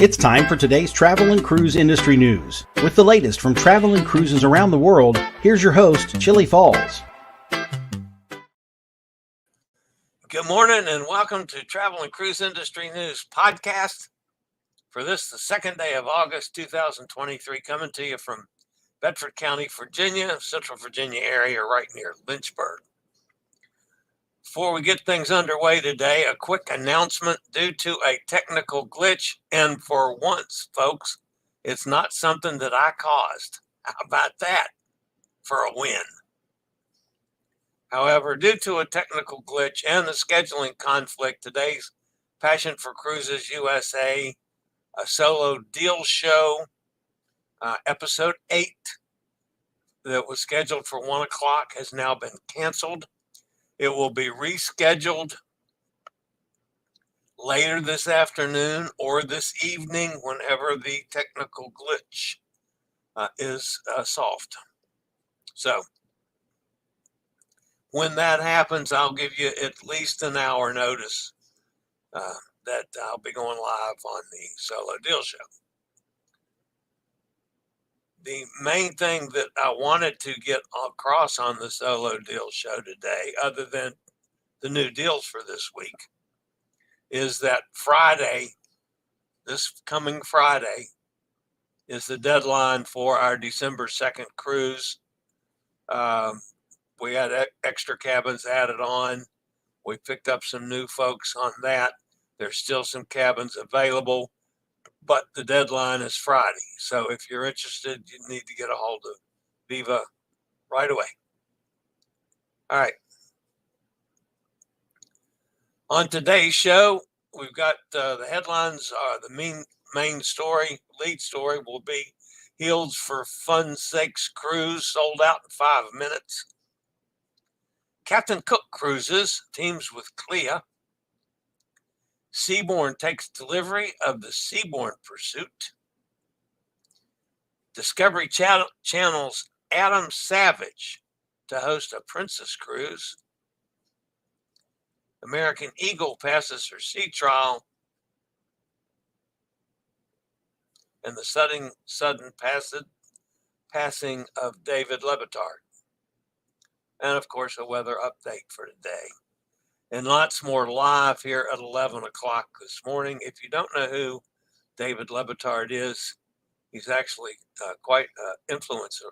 It's time for today's travel and cruise industry news. With the latest from travel and cruises around the world, here's your host, Chillie Falls. Good morning and welcome to Travel and Cruise Industry News Podcast for the second day of August 2023, coming to you from Bedford County, Virginia, Central Virginia area, right near Lynchburg. Before we get things underway today, a quick announcement due to a technical glitch, and for once, folks, it's not something that I caused. How about that for a win? However, due to a technical glitch and the scheduling conflict, today's Passion for Cruises USA, a solo deal show, episode 8, that was scheduled for 1 o'clock has now been canceled. It will be rescheduled later this afternoon or this evening whenever the technical glitch is solved. So when that happens, I'll give you at least an hour notice that I'll be going live on the solo deal show. The main thing that I wanted to get across on the solo deal show today, other than the new deals for this week, is that Friday, this coming Friday, is the deadline for our December 2nd cruise. We had extra cabins added on. We picked up some new folks on that. There's still some cabins available, but the deadline is Friday. So if you're interested, you need to get a hold of Viva right away. All right. On today's show, we've got the headlines. The main story, lead story will be Heels for Fun's Sake's cruise sold out in 5 minutes. Captain Cook Cruises teams with CLIA. Seabourn takes delivery of the Seabourn Pursuit. Discovery Channel's Adam Savage to host a Princess Cruise. American Eagle passes her sea trial. And the sudden passing of David Batard. And of course, a weather update for today. And lots more live here at 11 o'clock this morning. If you don't know who David Batard is, he's actually quite influential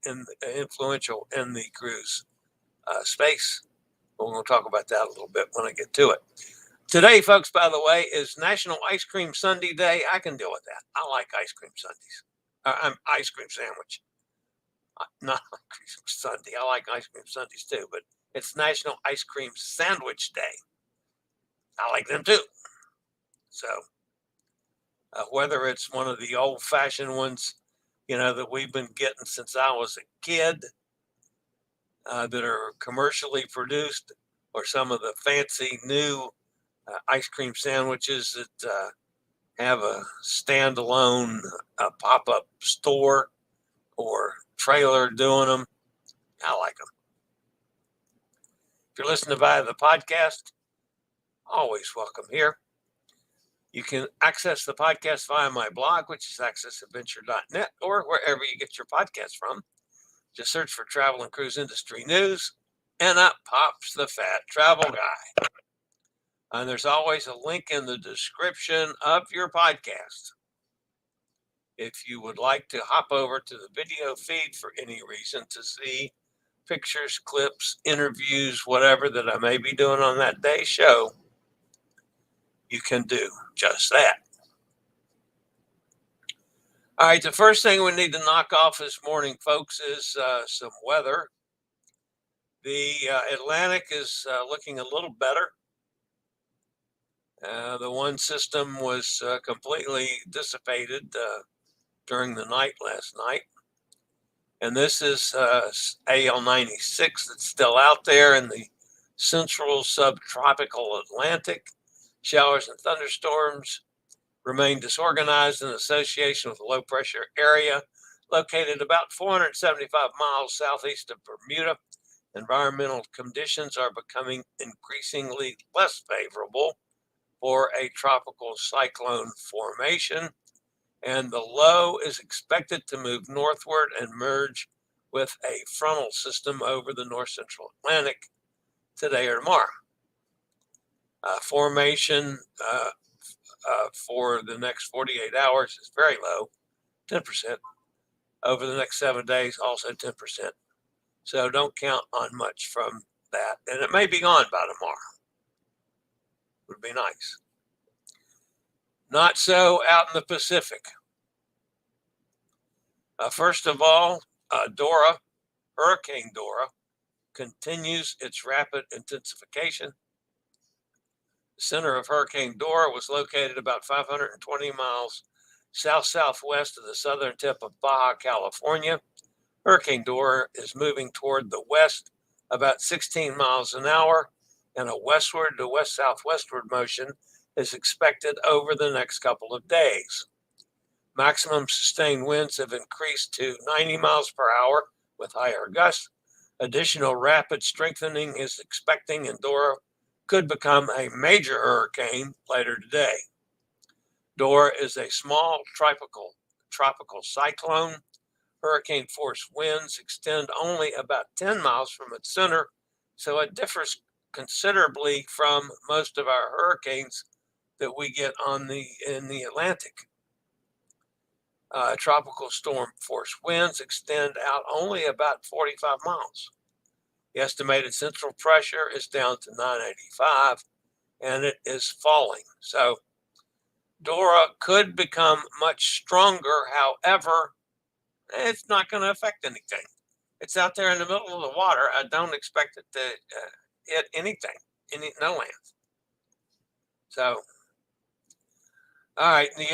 in the cruise space. We're going to talk about that a little bit when I get to it. Today, folks, by the way, is National Ice Cream Sundae Day. I can deal with that. I like ice cream sundaes. I'm ice cream sandwich. Not ice cream sundae. I like ice cream sundaes too, but it's National Ice Cream Sandwich Day. I like them too. So whether it's one of the old-fashioned ones, that we've been getting since I was a kid, that are commercially produced, or some of the fancy new ice cream sandwiches that have a standalone pop-up store or trailer doing them, I like them. If you're listening via the podcast, always welcome here. You can access the podcast via my blog, which is accessadventure.net, or wherever you get your podcast from. Just search for Travel and Cruise Industry News, and up pops the Fat Travel Guy. And there's always a link in the description of your podcast. If you would like to hop over to the video feed for any reason to see pictures, clips, interviews, whatever that I may be doing on that day's show, you can do just that. All right, the first thing we need to knock off this morning, folks, is some weather. The Atlantic is looking a little better. The one system was completely dissipated during the night last night. And this is AL96 that's still out there in the central subtropical Atlantic. Showers and thunderstorms remain disorganized in association with a low pressure area located about 475 miles southeast of Bermuda. Environmental conditions are becoming increasingly less favorable for a tropical cyclone formation, and the low is expected to move northward and merge with a frontal system over the north central Atlantic today or tomorrow. Formation for the next 48 hours is very low, 10%. Over the next 7 days, also 10%. So don't count on much from that. And it may be gone by tomorrow. Would be nice. Not so out in the Pacific. First of all, Hurricane Dora, continues its rapid intensification. The center of Hurricane Dora was located about 520 miles south-southwest of the southern tip of Baja California. Hurricane Dora is moving toward the west about 16 miles an hour, and a westward to west-southwestward motion is expected over the next couple of days. Maximum sustained winds have increased to 90 miles per hour with higher gusts. Additional rapid strengthening is expecting, and Dora could become a major hurricane later today. Dora is a small tropical cyclone. Hurricane force winds extend only about 10 miles from its center, so it differs considerably from most of our hurricanes that we get in the Atlantic. Tropical storm force winds extend out only about 45 miles. The estimated central pressure is down to 985, and it is falling. So Dora could become much stronger. However, it's not going to affect anything. It's out there in the middle of the water. I don't expect it to hit anything, no land. So, all right, the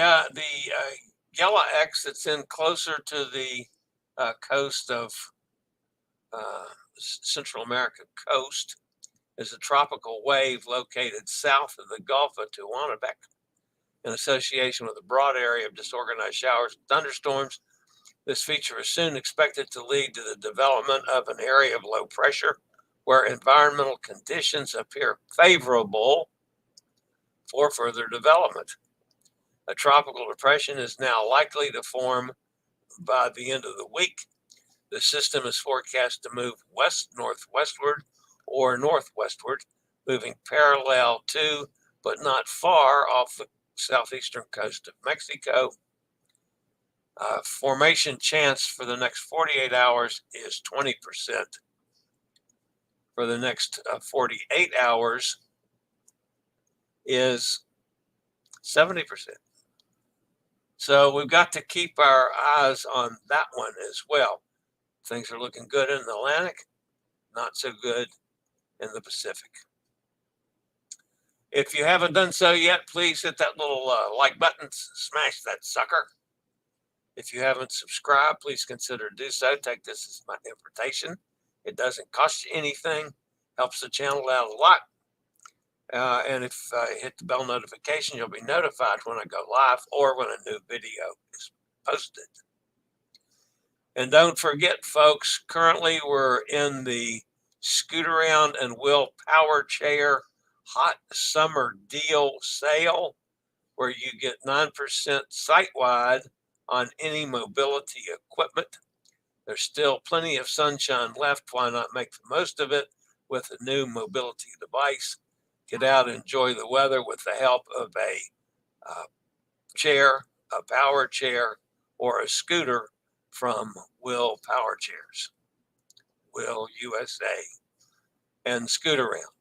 Yellow X that's in closer to the coast of Central America coast is a tropical wave located south of the Gulf of Tehuantepec in association with a broad area of disorganized showers and thunderstorms. This feature is soon expected to lead to the development of an area of low pressure where environmental conditions appear favorable for further development. A tropical depression is now likely to form by the end of the week. The system is forecast to move west-northwestward or northwestward, moving parallel to, but not far off the southeastern coast of Mexico. Formation chance for the next 48 hours is 20%. For the next 48 hours is 70%. So we've got to keep our eyes on that one as well. Things are looking good in the Atlantic, not so good in the Pacific. If you haven't done so yet, please hit that little like button, smash that sucker. If you haven't subscribed, please consider do so. Take this as my invitation. It doesn't cost you anything, helps the channel out a lot. And if you hit the bell notification, you'll be notified when I go live or when a new video is posted. And don't forget, folks, currently we're in the Scoot Around and Will Power Chair Hot Summer Deal sale, where you get 9% site-wide on any mobility equipment. There's still plenty of sunshine left. Why not make the most of it with a new mobility device? Get out and enjoy the weather with the help of a chair, a power chair, or a scooter from Will Power Chairs, Will USA, and Scoot Around.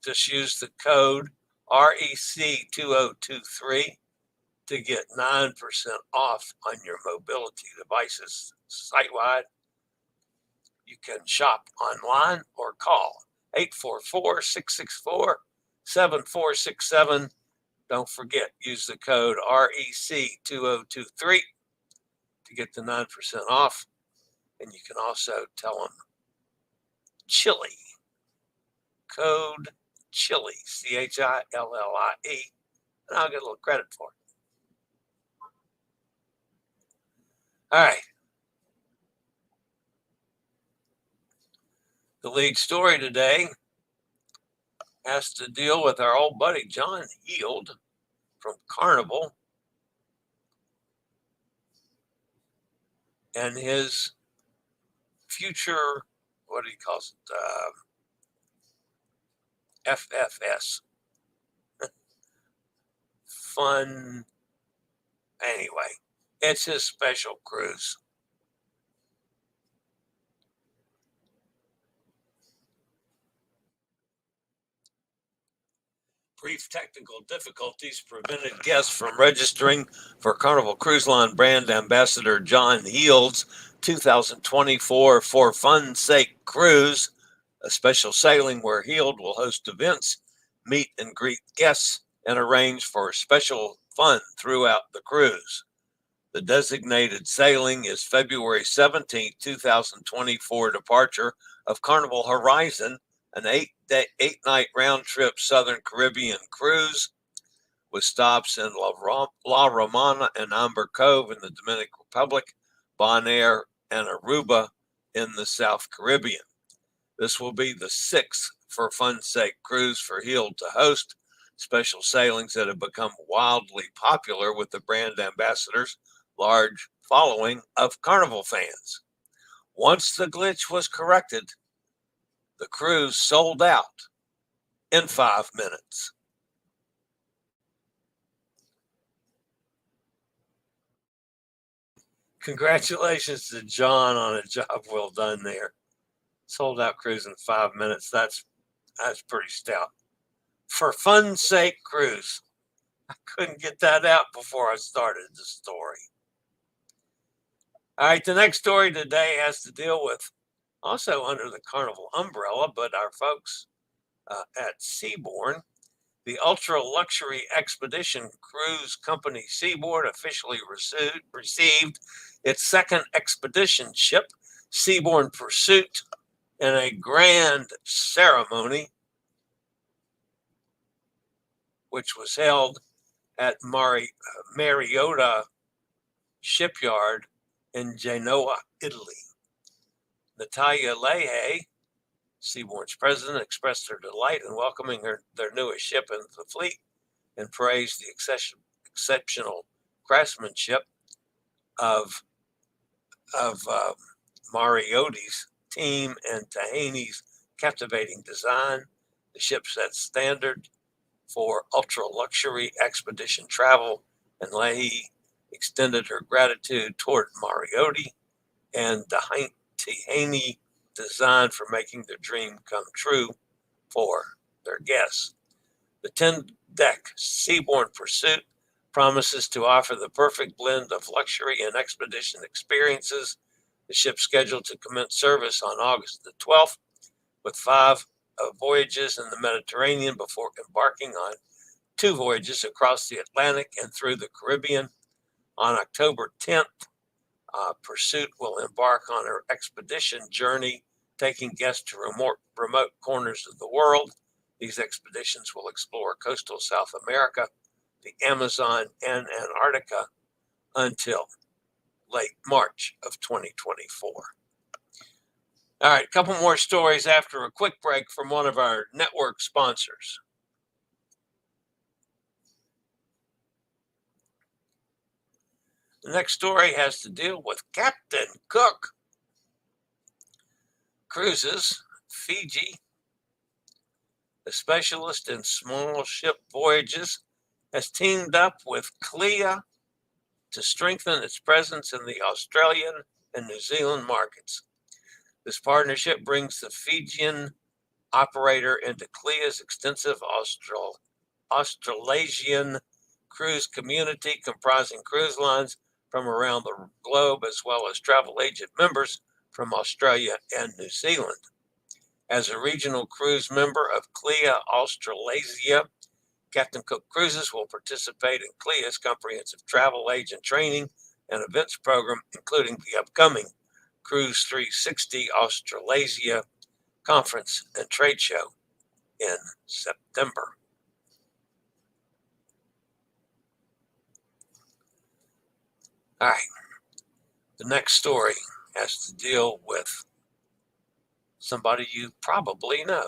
Just use the code REC2023 to get 9% off on your mobility devices site-wide. You can shop online or call 844-664-7467. Don't forget, use the code REC2023 to get the 9% off. And you can also tell them Chillie, code Chillie, CHILLIE, and I'll get a little credit for it. All right. The lead story today has to deal with our old buddy John Heald from Carnival and his future, what do he calls it? FFS. Fun. Anyway, it's his special cruise. Brief technical difficulties prevented guests from registering for Carnival Cruise Line brand ambassador John Heald's 2024 For Fun's Sake cruise, a special sailing where Heald will host events, meet and greet guests, and arrange for special fun throughout the cruise. The designated sailing is February 17, 2024 departure of Carnival Horizon, an eight-night round-trip Southern Caribbean cruise with stops in La Romana and Amber Cove in the Dominican Republic, Bonaire, and Aruba in the South Caribbean. This will be the sixth For Fun's Sake cruise for Heald to host, special sailings that have become wildly popular with the brand ambassador's large following of Carnival fans. Once the glitch was corrected, the cruise sold out in 5 minutes. Congratulations to John on a job well done there. Sold out cruise in 5 minutes. That's pretty stout. For Fun's Sake cruise. I couldn't get that out before I started the story. All right, the next story today has to deal with also under the Carnival umbrella, but our folks at Seabourn. The ultra-luxury expedition cruise company Seabourn officially received its second expedition ship, Seabourn Pursuit, in a grand ceremony, which was held at Mariota Shipyard in Genoa, Italy. Natalia Leahy, Seabourn's president, expressed her delight in welcoming their newest ship into the fleet and praised the exceptional craftsmanship of Mariotta's team and Tahani's captivating design. The ship sets standard for ultra-luxury expedition travel, and Leahy extended her gratitude toward Mariotta and Tahani design for making their dream come true for their guests. The 10-deck Seabourn Pursuit promises to offer the perfect blend of luxury and expedition experiences. The ship's scheduled to commence service on August the 12th with 5 voyages in the Mediterranean before embarking on 2 voyages across the Atlantic and through the Caribbean. On October 10th, Pursuit will embark on her expedition journey, taking guests to remote corners of the world. These expeditions will explore coastal South America, the Amazon, and Antarctica until late March of 2024. All right, a couple more stories after a quick break from one of our network sponsors. The next story has to deal with Captain Cook Cruises, Fiji, a specialist in small ship voyages, has teamed up with CLIA to strengthen its presence in the Australian and New Zealand markets. This partnership brings the Fijian operator into CLIA's extensive Australasian cruise community, comprising cruise lines from around the globe, as well as travel agent members from Australia and New Zealand. As a regional cruise member of CLIA Australasia, Captain Cook Cruises will participate in CLIA's comprehensive travel agent training and events program, including the upcoming Cruise 360 Australasia conference and trade show in September. All right, the next story has to deal with somebody you probably know.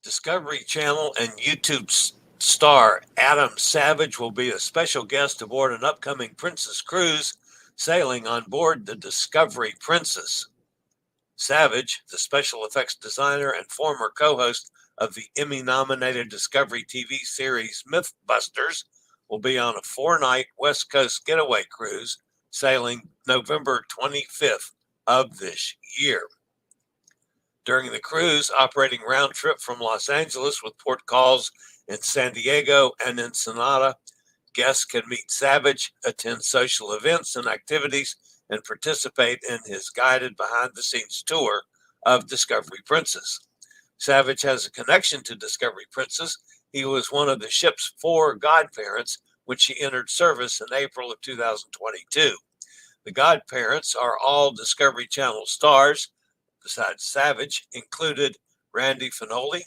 Discovery Channel and YouTube star Adam Savage will be a special guest aboard an upcoming Princess cruise sailing on board the Discovery Princess. Savage, the special effects designer and former co-host of the Emmy-nominated Discovery TV series Mythbusters, will be on a 4-night West Coast getaway cruise sailing November 25th of this year. During the cruise, operating round trip from Los Angeles with port calls in San Diego and Ensenada, guests can meet Savage, attend social events and activities, and participate in his guided behind-the-scenes tour of Discovery Princess. Savage has a connection to Discovery Princess. He was one of the ship's 4 godparents when she entered service in April of 2022. The godparents are all Discovery Channel stars. Besides Savage, included Randy Finoli,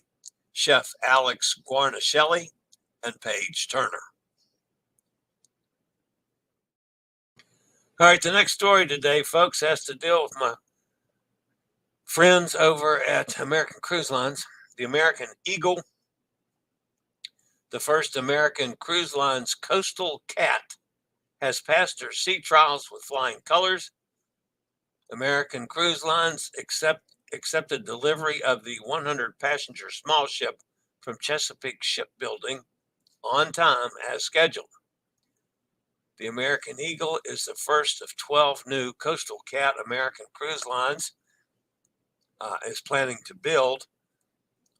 Chef Alex Guarnaschelli, and Paige Turner. All right, the next story today, folks, has to deal with my friends over at American Cruise Lines. The American Eagle, the first American Cruise Lines coastal cat, has passed her sea trials with flying colors. American Cruise Lines accepted delivery of the 100-passenger small ship from Chesapeake Shipbuilding on time as scheduled. The American Eagle is the first of 12 new coastal cat American Cruise Lines is planning to build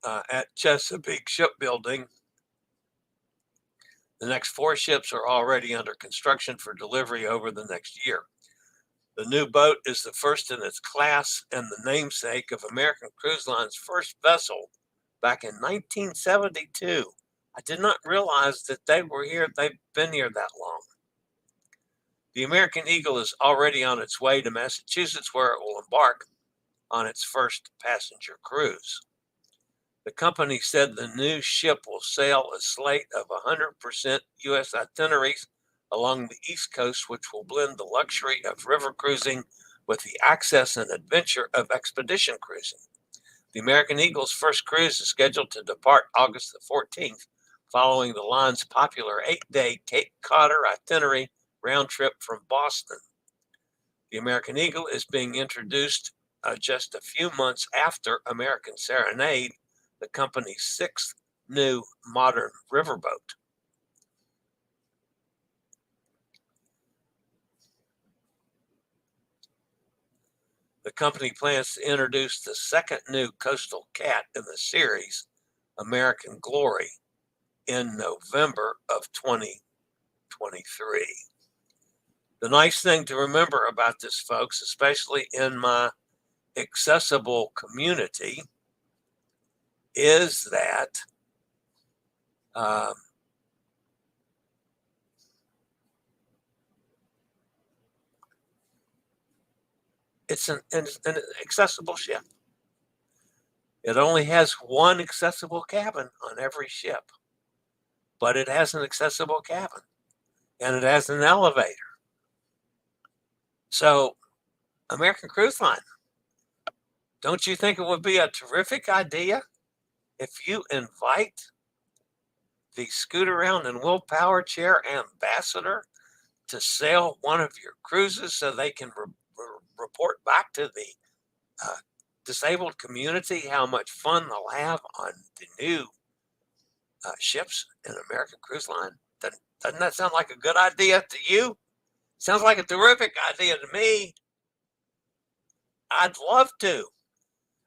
at Chesapeake Shipbuilding. The next 4 ships are already under construction for delivery over the next year. The new boat is the first in its class and the namesake of American Cruise Line's first vessel back in 1972. I did not realize that they've been here that long. The American Eagle is already on its way to Massachusetts, where it will embark on its first passenger cruise. The company said the new ship will sail a slate of 100% U.S. itineraries along the East Coast, which will blend the luxury of river cruising with the access and adventure of expedition cruising. The American Eagle's first cruise is scheduled to depart August the 14th, following the line's popular 8-day Cape Codder itinerary round trip from Boston. The American Eagle is being introduced just a few months after American Serenade, the company's 6th new modern riverboat. The company plans to introduce the 2nd new coastal cat in the series, American Glory, in November of 2023. The nice thing to remember about this, folks, especially in my accessible community, is that it's an accessible ship. It only has one accessible cabin on every ship, but it has an accessible cabin and it has an elevator. So, American Cruise Line, don't you think it would be a terrific idea if you invite the Scoot Around and Willpower Chair ambassador to sail one of your cruises so they can report back to the disabled community how much fun they'll have on the new ships in American Cruise Line? Doesn't that sound like a good idea to you? Sounds like a terrific idea to me. I'd love to.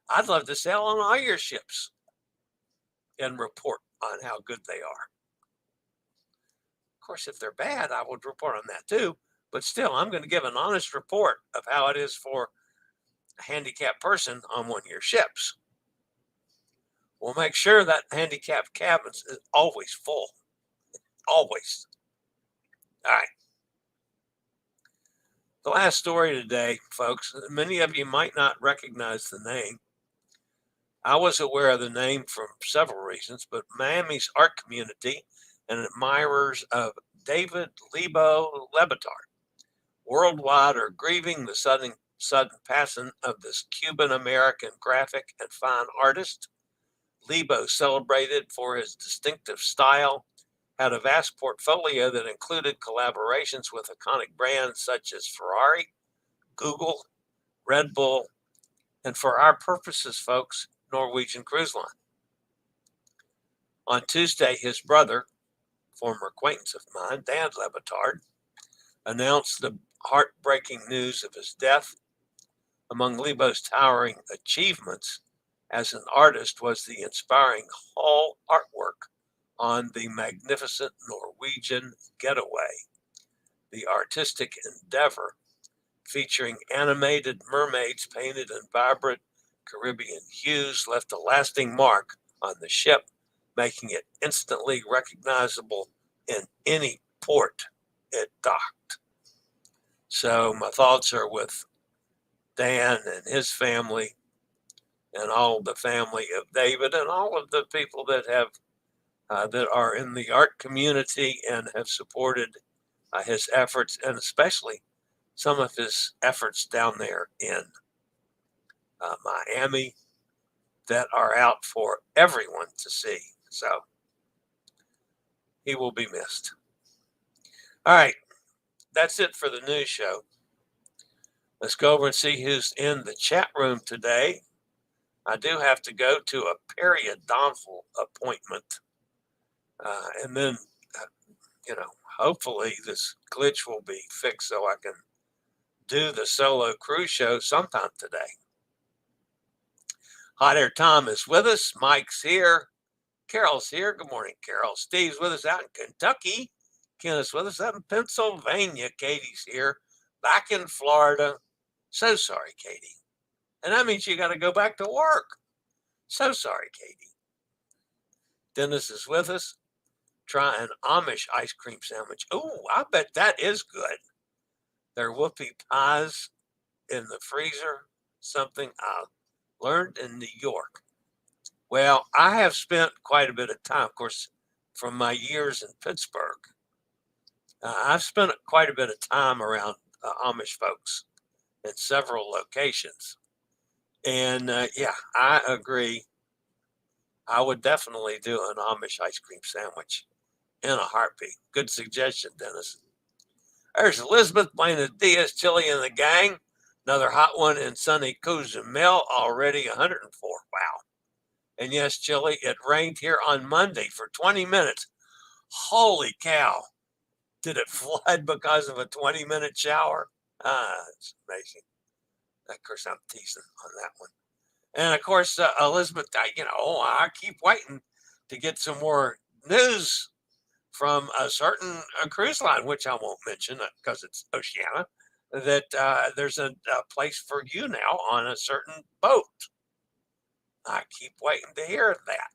I'd love to sail on all your ships and report on how good they are. Of course, if they're bad, I would report on that too. But still, I'm going to give an honest report of how it is for a handicapped person on one of your ships. We'll make sure that handicapped cabin is always full. Always. All right. The last story today, folks, many of you might not recognize the name. I was aware of the name for several reasons, but Miami's art community and admirers of David Lebo Lebetard worldwide are grieving the sudden passing of this Cuban-American graphic and fine artist. Lebo, celebrated for his distinctive style, had a vast portfolio that included collaborations with iconic brands such as Ferrari, Google, Red Bull, and for our purposes, folks, Norwegian Cruise Line. On Tuesday, his brother, former acquaintance of mine, Dan Batard, announced the heartbreaking news of his death. Among Lebo's towering achievements as an artist was the inspiring hull artwork on the magnificent Norwegian Getaway. The artistic endeavor, featuring animated mermaids painted in vibrant Caribbean hues, left a lasting mark on the ship, making it instantly recognizable in any port it docked. So my thoughts are with Dan and his family and all of the family of David and all of the people that have that are in the art community and have supported his efforts, and especially some of his efforts down there in Miami that are out for everyone to see. So he will be missed. All right, that's it for the news show. Let's go over and see who's in the chat room today. I do have to go to a periodontal appointment. And then, hopefully this glitch will be fixed so I can do the solo cruise show sometime today. Hot Air Tom is with us. Mike's here. Carol's here. Good morning, Carol. Steve's with us out in Kentucky. Ken is with us out in Pennsylvania. Katie's here. Back in Florida. So sorry, Katie. And that means you got to go back to work. So sorry, Katie. Dennis is with us. Try an Amish ice cream sandwich. Oh, I bet that is good. Their whoopie pies in the freezer. Something I learned in New York. Well, I have spent quite a bit of time, of course, from my years in Pittsburgh. I've spent quite a bit of time around Amish folks in several locations. And yeah, I agree. I would definitely do an Amish ice cream sandwich in a heartbeat. Good suggestion, Dennis. There's Elizabeth, Buenos Dias, Chillie and the gang. Another hot one in sunny Cozumel, already 104. Wow. And yes, Chillie, it rained here on Monday for 20 minutes. Holy cow. Did it flood because of a 20-minute shower? It's amazing. Of course, I'm teasing on that one. And of course, Elizabeth, I keep waiting to get some more news from a certain cruise line, which I won't mention because it's Oceania, that there's a place for you now on a certain boat. I keep waiting to hear that.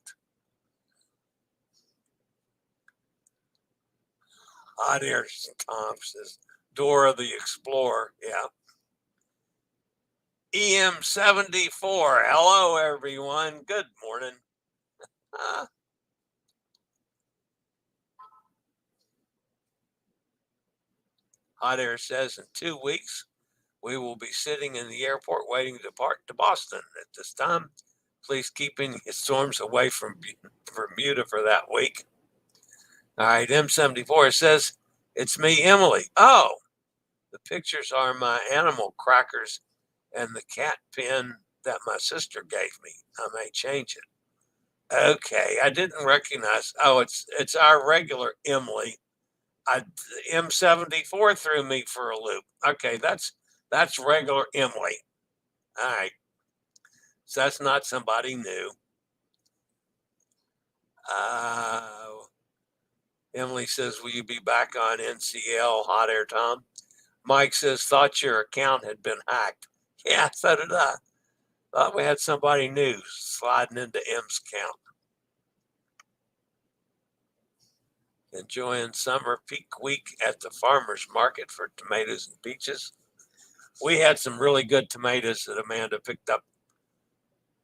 Hot Air Tom says, Dora the Explorer. Yeah. EM74. Hello, everyone. Good morning. Hot Air says, in 2 weeks, we will be sitting in the airport waiting to depart to Boston. At this time, please keeping storms away from Bermuda for that week. All right, M74 says, it's me, Emily. Oh, the pictures are my animal crackers and the cat pen that my sister gave me. I may change it. Okay, I didn't recognize. Oh, it's our regular Emily. M74 threw me for a loop. Okay, that's regular Emily. All right, so that's not somebody new. Emily says, will you be back on NCL, Hot Air Tom? Mike says, thought your account had been hacked. Yeah, so did I. Thought we had somebody new sliding into M's count. Enjoying summer peak week at the farmer's market for tomatoes and peaches. We had some really good tomatoes that Amanda picked up.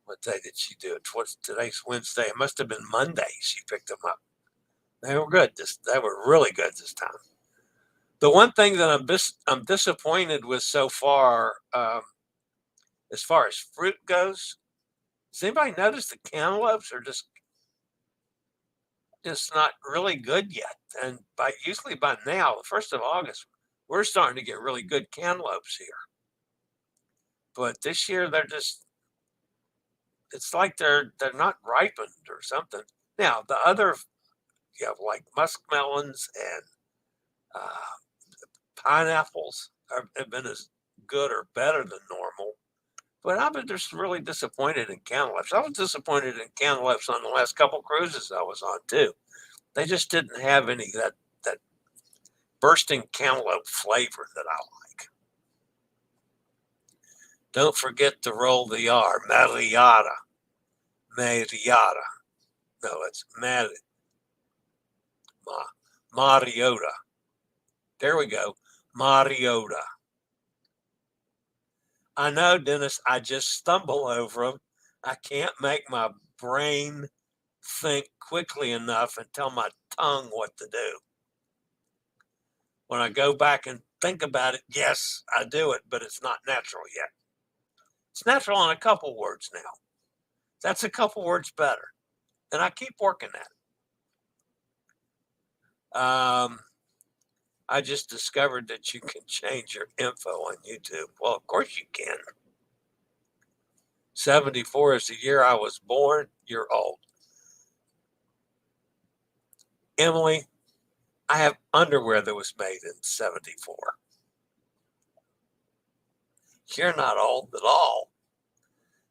What day did she do it? Today's Wednesday. It must have been Monday she picked them up. They were good. They were really good this time. The one thing that I'm disappointed with so far, as far as fruit goes, Does anybody notice the cantaloupes are just not really good yet? And usually by now, the 1st of August, we're starting to get really good cantaloupes here. But this year it's like they're not ripened or something. Now the other, you have like muskmelons and pineapples have been as good or better than normal. But I've been just really disappointed in cantaloupes. I was disappointed in cantaloupes on the last couple cruises I was on too. They just didn't have any that bursting cantaloupe flavor that I like. Don't forget to roll the R. Mariota. Mariota. No, it's Mariota. There we go. Mariota. I know, Dennis, I just stumble over them. I can't make my brain think quickly enough and tell my tongue what to do. When I go back and think about it, yes, I do it, but it's not natural yet. It's natural on a couple words now. That's a couple words better. And I keep working at it. I just discovered that you can change your info on YouTube. Well, of course you can. 74 is the year I was born. You're old. Emily, I have underwear that was made in 74. You're not old at all.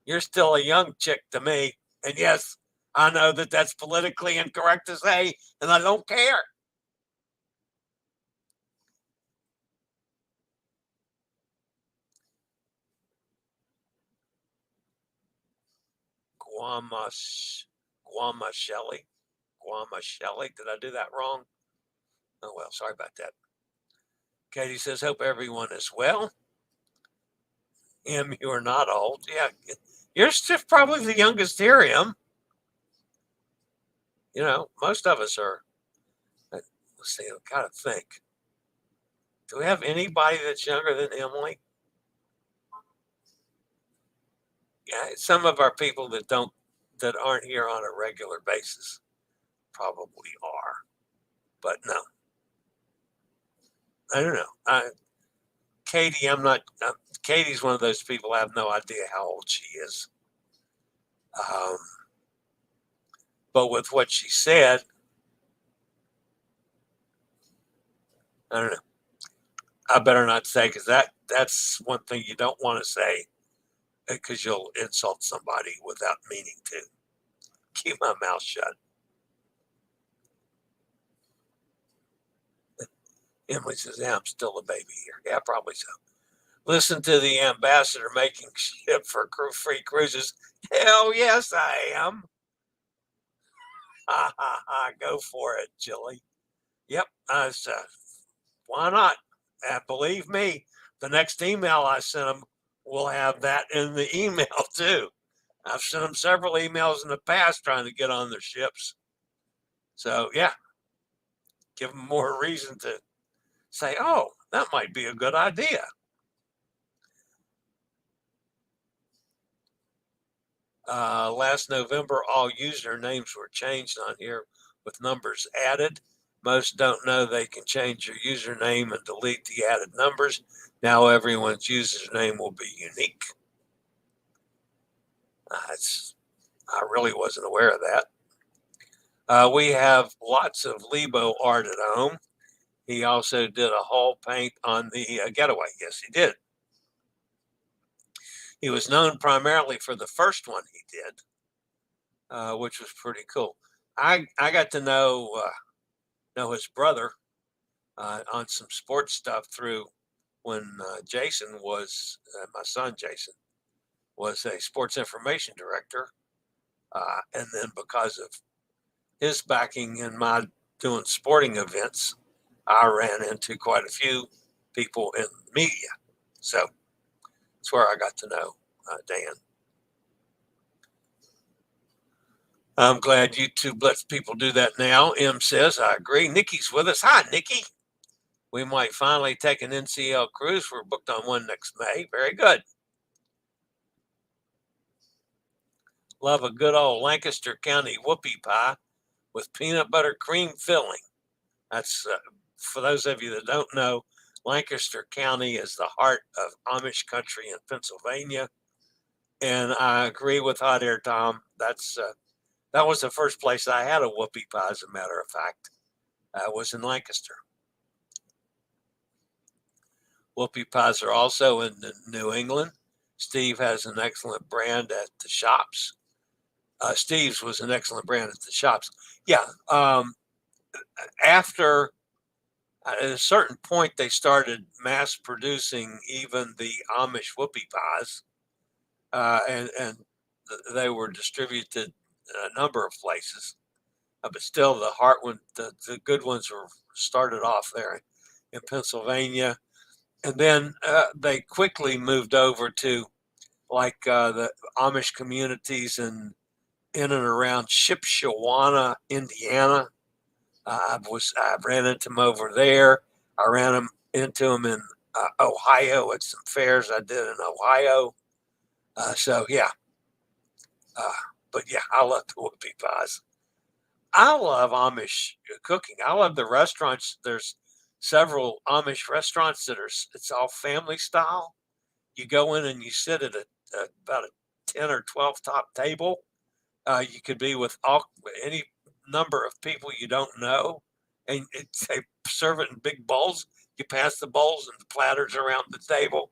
You're still a young chick to me. And yes, I know that that's politically incorrect to say, and I don't care. Guamashelli. Did I do that wrong? Oh, well, sorry about that. Katie says, hope everyone is well. You are not old. Yeah, you're still probably the youngest here, Em. You know, most of us are. Let's see, I've got to think. Do we have anybody that's younger than Emily? Yeah, some of our people that aren't here on a regular basis probably are, but no. I don't know. Katie, Katie's one of those people. I have no idea how old she is. But with what she said, I don't know. I better not say, because that's one thing you don't want to say, because you'll insult somebody without meaning to. Keep my mouth shut. Emily says, yeah, I'm still a baby here. Yeah, probably so. Listen to the ambassador making ship for free cruises. Hell yes, I am. Ha ha ha. Go for it, Chillie. Yep. Why not? And believe me, the next email I send them will have that in the email too. I've sent them several emails in the past trying to get on their ships. So yeah, give them more reason to say, oh, that might be a good idea. Last November, all usernames were changed on here with numbers added. Most don't know they can change your username and delete the added numbers. Now everyone's username will be unique. I really wasn't aware of that. We have lots of Lebo art at home. He also did a hull paint on the Getaway. Yes, he did. He was known primarily for the first one he did, which was pretty cool. I got to know his brother on some sports stuff through when Jason was, my son Jason, was a sports information director. And then because of his backing in my doing sporting events, I ran into quite a few people in media. So that's where I got to know Dan. I'm glad YouTube lets people do that now. M says, I agree. Nikki's with us. Hi, Nikki. We might finally take an NCL cruise. We're booked on one next May. Very good. love a good old Lancaster County whoopie pie with peanut butter cream filling. That's for those of you that don't know, Lancaster County is the heart of Amish country in Pennsylvania. And I agree with Hot Air Tom. That was the first place I had a whoopie pie, as a matter of fact. Was in Lancaster. Whoopie pies are also in New England. Steve has an excellent brand at the shops. Steve's was an excellent brand at the shops. Yeah. After at a certain point, they started mass producing even the Amish whoopie pies, and they were distributed in a number of places. But still, the heart one, the good ones were started off there in Pennsylvania, and then they quickly moved over to like the Amish communities in and around Shipshewana, Indiana. I ran into them over there. I ran into them in Ohio at some fairs I did in Ohio. So yeah, but yeah, I love the whoopie pies. I love Amish cooking. I love the restaurants. There's several Amish restaurants that are it's all family style. You go in and you sit at about a 10 or 12 top table. You could be with any number of people you don't know, and they serve it in big bowls. You pass the bowls and the platters around the table.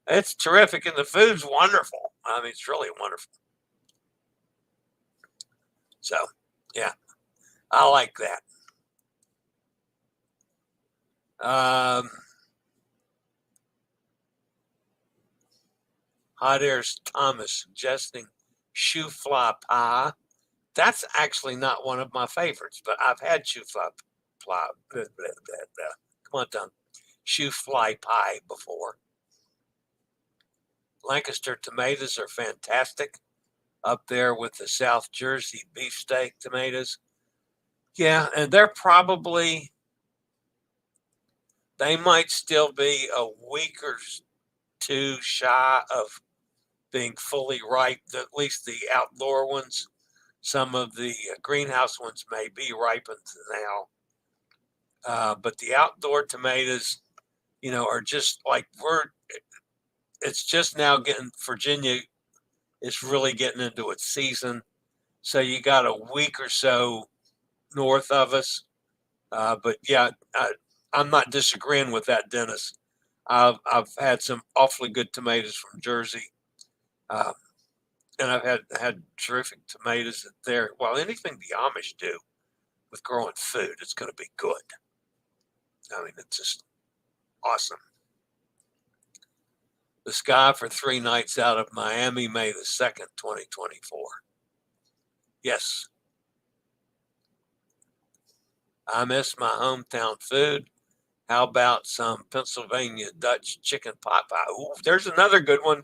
It's terrific, and the food's wonderful. I mean, it's really wonderful. So, yeah, I like that. Hot Air's Thomas suggesting shoe fly pie. That's actually not one of my favorites, but I've had shoe fly come on, Tom. Shoe fly pie before. Lancaster tomatoes are fantastic up there with the South Jersey beefsteak tomatoes. Yeah, and they might still be a week or two shy of being fully ripe, at least the outdoor ones. Some of the greenhouse ones may be ripened now. But the outdoor tomatoes, are just like it's just now Virginia is really getting into its season. So you got a week or so north of us. But yeah, I'm not disagreeing with that, Dennis. I've had some awfully good tomatoes from Jersey. And I've had terrific tomatoes there. Well, anything the Amish do with growing food, it's going to be good. I mean, it's just awesome. The sky for 3 nights out of Miami, May the 2nd, 2024. Yes. I miss my hometown food. How about some Pennsylvania Dutch chicken pot pie? Ooh, there's another good one.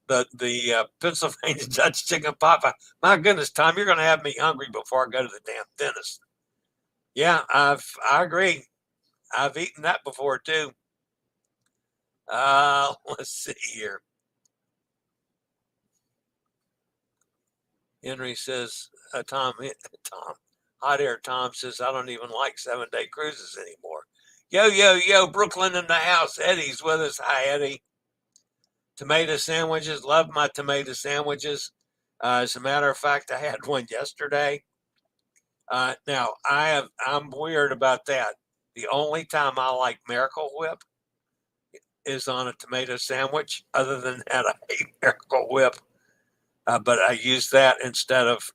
The Pennsylvania Dutch chicken pot pie. My goodness, Tom, you're going to have me hungry before I go to the damn dentist. Yeah, I agree. I've eaten that before too. Let's see here. Henry says, Tom, Hot Air Tom says, I don't even like 7-day cruises anymore. Yo, Brooklyn in the house. Eddie's with us. Hi, Eddie. Tomato sandwiches. Love my tomato sandwiches. As a matter of fact, I had one yesterday. Now, I'm weird about that. The only time I like Miracle Whip is on a tomato sandwich. Other than that, I hate Miracle Whip. But I use that instead of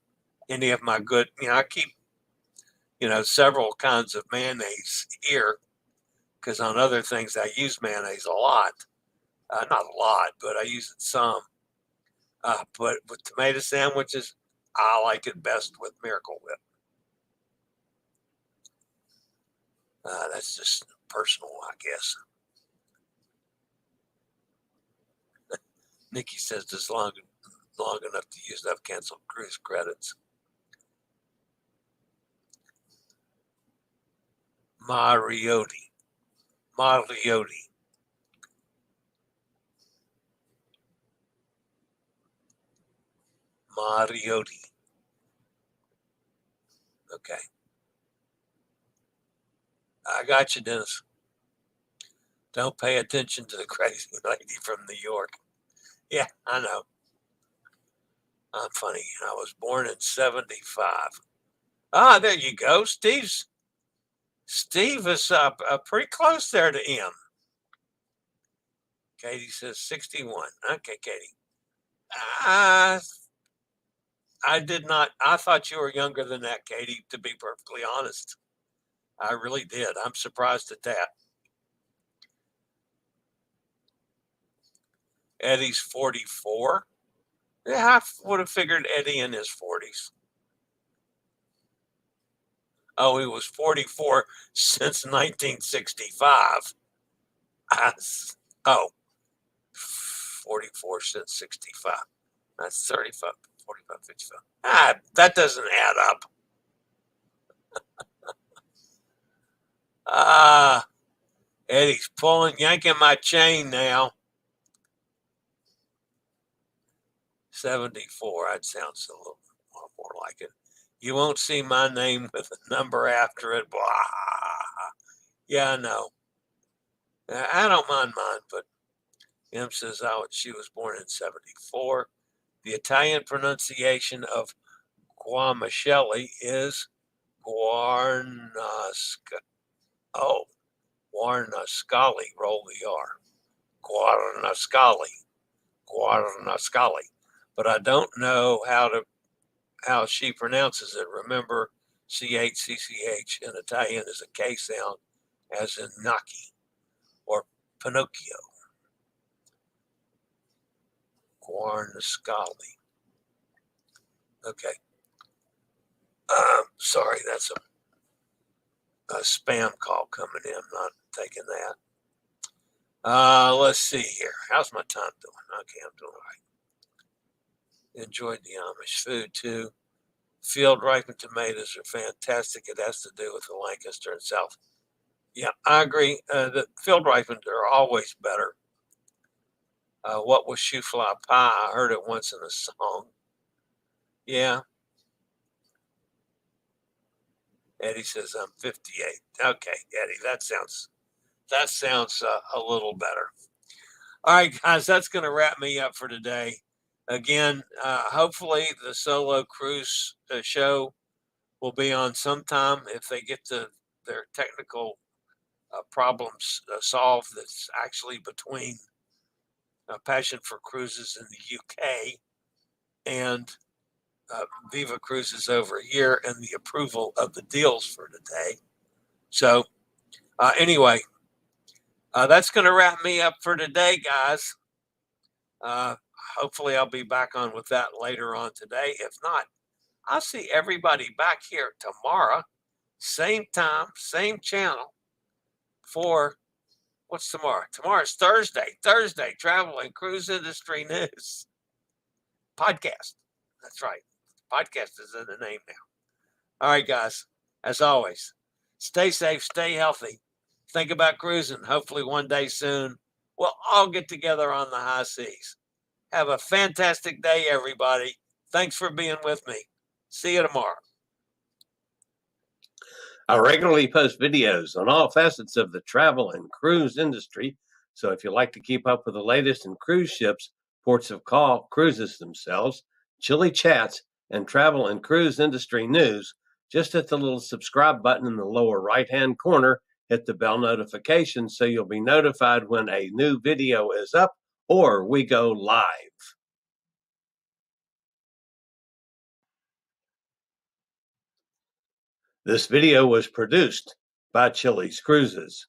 any of my good, I keep, several kinds of mayonnaise here because on other things I use mayonnaise a lot. Not a lot, but I use it some. But with tomato sandwiches, I like it best with Miracle Whip. That's just personal, I guess. Nikki says just long enough to use up canceled cruise credits. Mariotti. Mariotti. Okay. I got you, Dennis. Don't pay attention to the crazy lady from New York. Yeah, I know. I'm funny. I was born in 75. Ah, there you go. Steve is pretty close there to M. Katie says 61. Okay, Katie. I did not. I thought you were younger than that, Katie, to be perfectly honest. I really did. I'm surprised at that. Eddie's 44. Yeah, I would have figured Eddie in his 40s. Oh, he was 44 since 1965. Oh, 44 since 65. That's 35, 45, 55. That doesn't add up. Eddie's yanking my chain now. 74, I'd sound a little more like it. You won't see my name with a number after it. Blah. Yeah, I know. I don't mind mine, but M says she was born in 74. The Italian pronunciation of Guarnaschelli is Guarnasca. Oh, Guarnascali. Roll the R. Guarnascali. But I don't know how she pronounces it. Remember, CHCCH in Italian is a K sound, as in Naki or Pinocchio. Guarnascali. Okay. Sorry, that's a spam call coming in. Not taking that. Let's see here. How's my time doing? Okay, I'm doing all right. Enjoyed the Amish food too. Field ripened tomatoes are fantastic. It has to do with the Lancaster and South. Yeah, I agree. The field ripened are always better. What was shoe fly pie? I heard it once in a song. Yeah. Eddie says I'm 58. Okay, Eddie, that sounds a little better. All right, guys, that's going to wrap me up for today. Again, hopefully the solo cruise show will be on sometime if they get their technical problems solved. That's actually between Passion for Cruises in the UK and Viva Cruises over here, and the approval of the deals for today. So anyway, that's going to wrap me up for today, guys. Hopefully I'll be back on with that later on today. If not, I'll see everybody back here tomorrow, same time, same channel for what's tomorrow? Tomorrow's Thursday, Travel and Cruise Industry News podcast. That's right. Podcast is in the name now. All right, guys, as always, stay safe, stay healthy. Think about cruising. Hopefully one day soon, we'll all get together on the high seas. Have a fantastic day, everybody. Thanks for being with me. See you tomorrow. I regularly post videos on all facets of the travel and cruise industry. So if you like to keep up with the latest in cruise ships, ports of call, cruises themselves, Chillie chats, and travel and cruise industry news, just hit the little subscribe button in the lower right-hand corner. Hit the bell notification so you'll be notified when a new video is up or we go live. This video was produced by Chillie's Cruises.